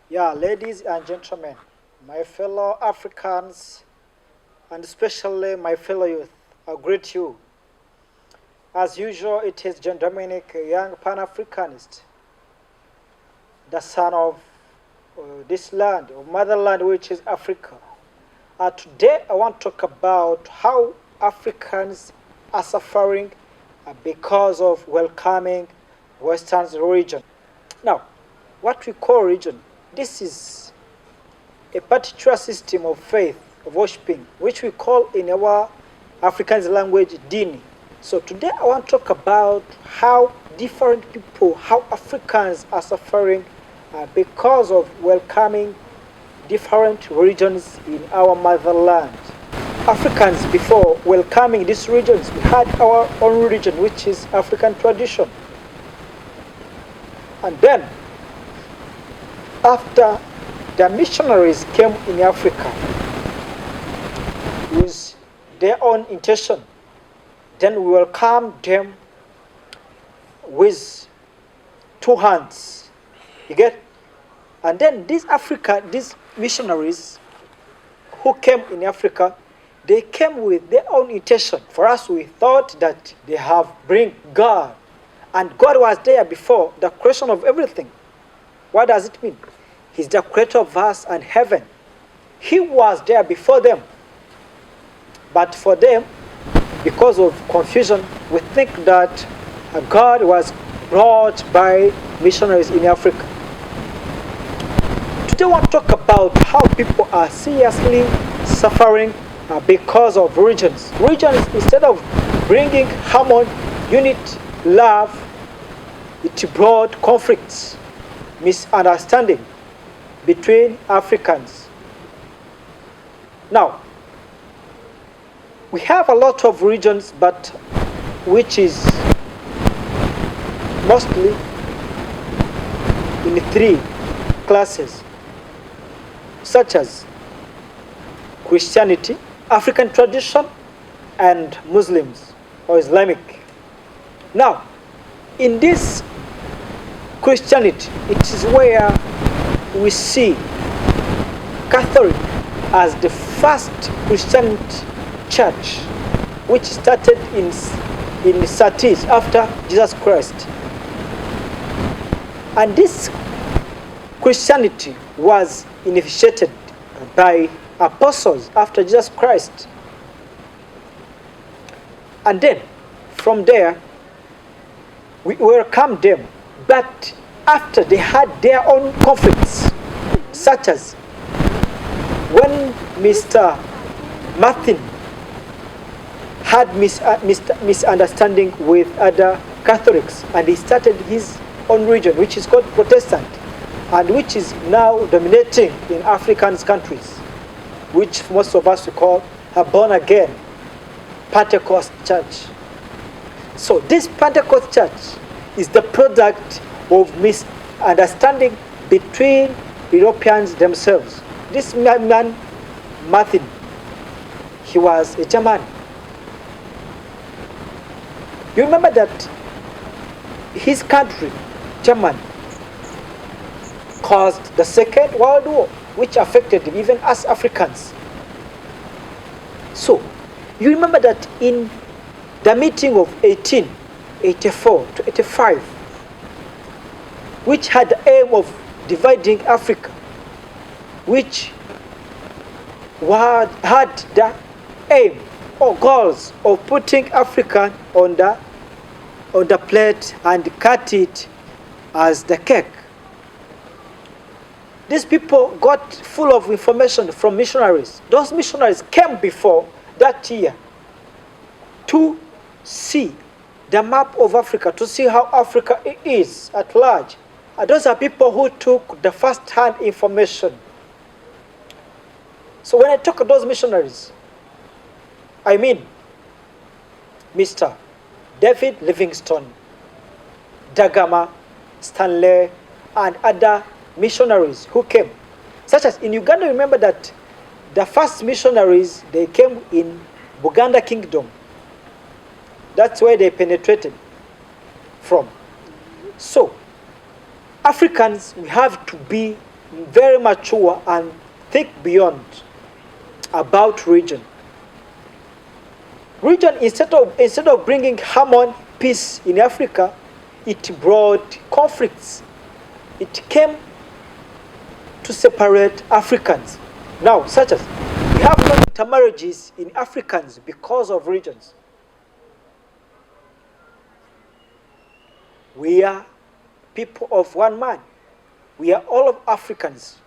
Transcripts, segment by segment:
Yeah, ladies and gentlemen, my fellow Africans, and especially my fellow youth, I greet you. As usual, it is John Dominic, a young Pan Africanist, the son of this land, of motherland, which is Africa. Today, I want to talk about how Africans are suffering because of welcoming Western region. Now, what we call region, this is a particular system of faith, of worshipping, which we call in our African language dini. So today I want to talk about how different people, how Africans are suffering because of welcoming different regions in our motherland. Africans, before welcoming these regions, we had our own religion, which is African tradition. And then, after the missionaries came in Africa with their own intention, then we welcomed them with two hands. You get? And then these missionaries who came in Africa, they came with their own intention. For us, we thought that they have bring God. And God was there before the creation of everything. What does it mean? He's the creator of us and heaven. He was there before them. But for them, because of confusion, we think that God was brought by missionaries in Africa. Today I want to talk about how people are seriously suffering because of religions. Religions, instead of bringing harmony, unity, love, it brought conflicts, misunderstanding between Africans. Now, we have a lot of regions, but which is mostly in three classes, such as Christianity, African tradition, and Muslims or Islamic. Now, in this Christianity, it is where we see Catholic as the first Christian church, which started in the 30s after Jesus Christ. And this Christianity was initiated by apostles after Jesus Christ. And then, from there, we welcomed them. But after they had their own conflicts, such as when Mr. Martin had misunderstanding with other Catholics, and he started his own religion, which is called Protestant, and which is now dominating in African countries, which most of us call a born-again Pentecost church. So this Pentecost church is the product of misunderstanding between Europeans themselves. This man, Martin, he was a German. You remember that his country, Germany, caused the Second World War, which affected even us Africans. So, you remember that in the meeting of 1884 to 85, which had the aim of dividing Africa, which had the aim or goals of putting Africa on the plate and cut it as the cake. These people got full of information from missionaries. Those missionaries came before that year to see the map of Africa, to see how Africa is at large. And those are people who took the first-hand information. So when I talk of those missionaries, I mean Mr. David Livingstone, Dagama, Stanley, and other missionaries who came. Such as in Uganda, remember that the first missionaries, they came in Buganda Kingdom. That's where they penetrated from. So, Africans, we have to be very mature and think beyond about region. Region, instead of bringing harmony, peace in Africa, it brought conflicts. It came to separate Africans. Now, such as we have no intermarriages in Africans because of regions. We are people of one man. We are all of Africans,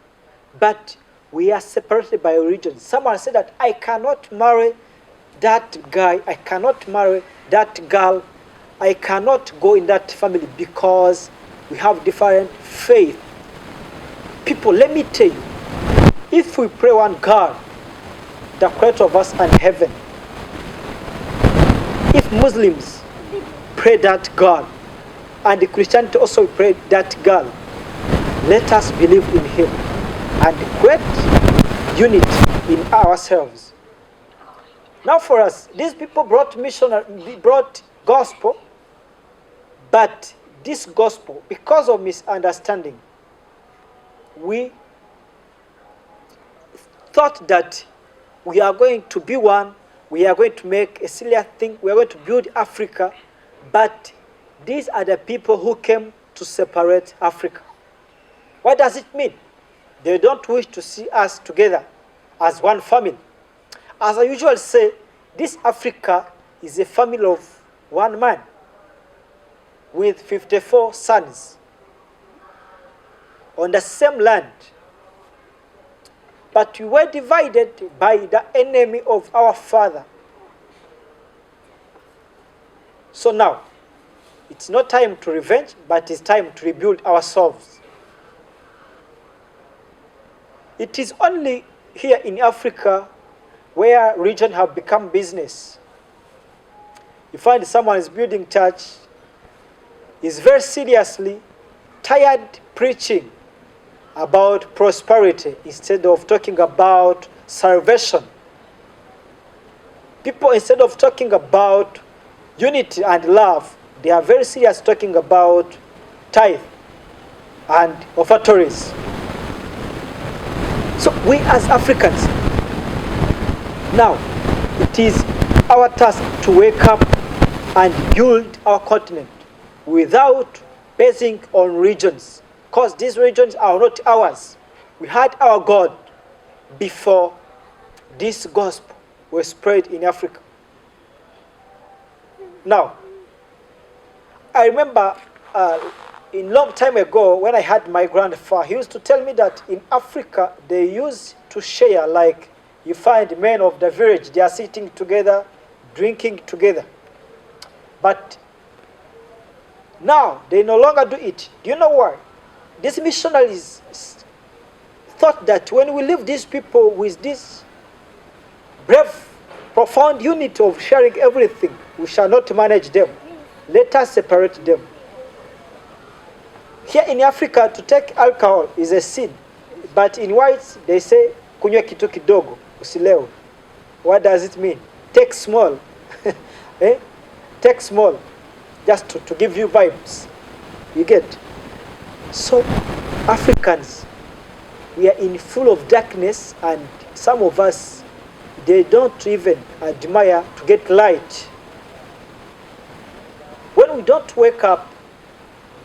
but we are separated by regions. Someone said that I cannot marry that guy, I cannot marry that girl, I cannot go in that family because we have different faith. People, let me tell you, if we pray one God, the creator of us and heaven, if Muslims pray that God, and the Christianity also pray that God, let us believe in him and create unity in ourselves. Now for us, these people brought gospel, but this gospel, because of misunderstanding, we thought that we are going to be one, we are going to make a serious thing, we are going to build Africa, but these are the people who came to separate Africa. What does it mean? They don't wish to see us together as one family. As I usually say, this Africa is a family of one man with 54 sons on the same land. But we were divided by the enemy of our father. So now, it's not time to revenge, but it's time to rebuild ourselves. It is only here in Africa where religion have become business. You find someone is building church, is very seriously tired preaching about prosperity instead of talking about salvation. People, instead of talking about unity and love, they are very serious talking about tithe and offertories. So we as Africans, now it is our task to wake up and build our continent without basing on regions, because these regions are not ours. We had our God before this gospel was spread in Africa. Now, I remember a long time ago when I had my grandfather, he used to tell me that in Africa they used to share, like you find men of the village, they are sitting together, drinking together. But now they no longer do it. Do you know why? These missionaries thought that when we leave these people with this brave, profound unity of sharing everything, we shall not manage them. Let us separate them. Here in Africa, to take alcohol is a sin. But in whites, they say, kunywa kitu kidogo, usilewe. What does it mean? Take small. Eh? Take small. Just to give you vibes. You get? So, Africans, we are in full of darkness, and some of us, they don't even admire to get light. When we don't wake up,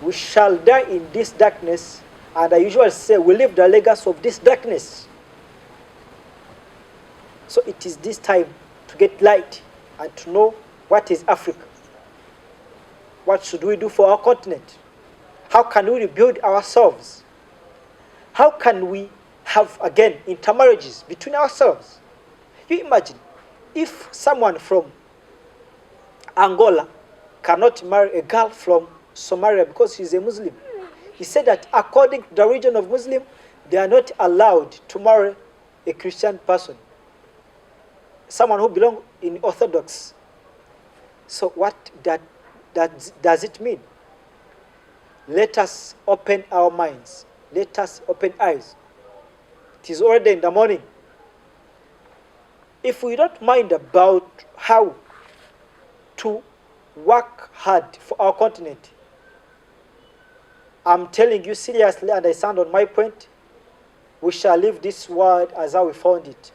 we shall die in this darkness, and I usually say we leave the legacy of this darkness. So it is this time to get light and to know what is Africa. What should we do for our continent? How can we rebuild ourselves? How can we have, again, intermarriages between ourselves? You imagine, if someone from Angola cannot marry a girl from Somalia because she's a Muslim. He said that according to the religion of Muslim, they are not allowed to marry a Christian person, someone who belongs in Orthodox. So what does it mean? Let us open our minds. Let us open eyes. It is already in the morning. If we don't mind about how to work hard for our continent, I'm telling you seriously, and I stand on my point, we shall leave this world as how we found it.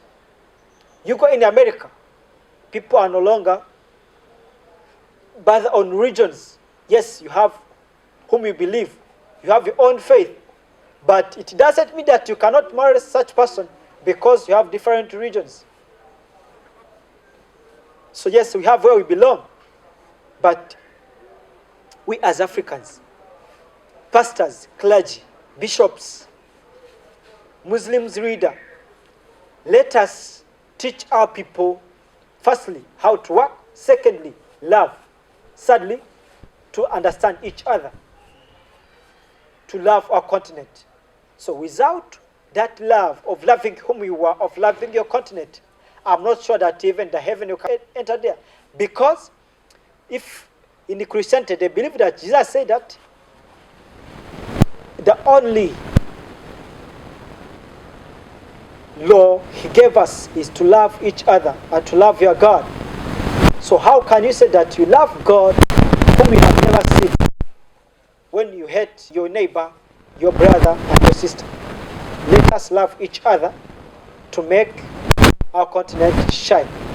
You go in America, people are no longer based on regions. Yes, you have whom you believe. You have your own faith. But it doesn't mean that you cannot marry such person because you have different regions. So yes, we have where we belong. But we as Africans, pastors, clergy, bishops, Muslims reader, let us teach our people, firstly, how to work, secondly, love, thirdly, to understand each other, to love our continent. So without that love of loving whom you are, of loving your continent, I'm not sure that even the heaven you can enter there. Because if in the Christianity they believe that Jesus said that the only law he gave us is to love each other and to love your God. So how can you say that you love God whom you have never seen when you hate your neighbor, your brother, and your sister? Let us love each other to make our continent shine.